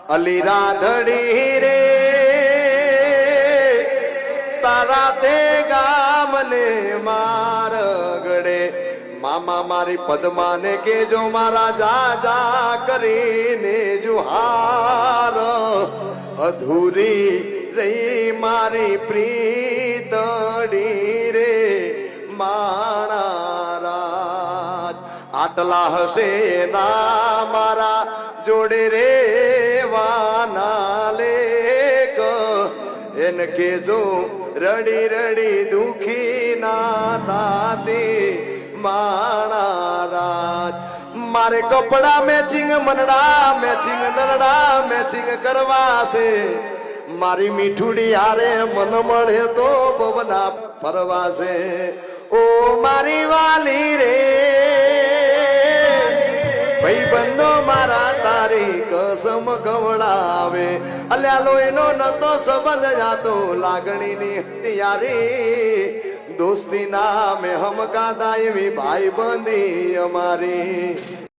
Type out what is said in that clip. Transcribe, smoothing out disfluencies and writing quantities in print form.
અલી રાધડી રે તારા તે ગામને માર ગડે મામા મારી પદ્માને કેજો મારા જાજા કરીને જુહાર અધૂરી રહી મારી પ્રીતડી રે માણા રાજ આટલા હશે ના મારા જોડે રે વાના લેક એન કેજો રડી રડી દુખી ના તાતી માણા રાજ મારે કપડા મેચિંગ મનડા મેચિંગ નરડા મેચિંગ કરવા છે મારી મીઠુડી હારે મન મળે તો બબના ફરવા છે ઓ મારી વાલી રે ભાઈ બંધો મારા તારી કસમ કવડાવે અલ્યા લોહીનો નતો સંબંધ જાતો લાગણીની યારી દોસ્તી નામે હમ કાદા એવી ભાઈ બંધી અમારી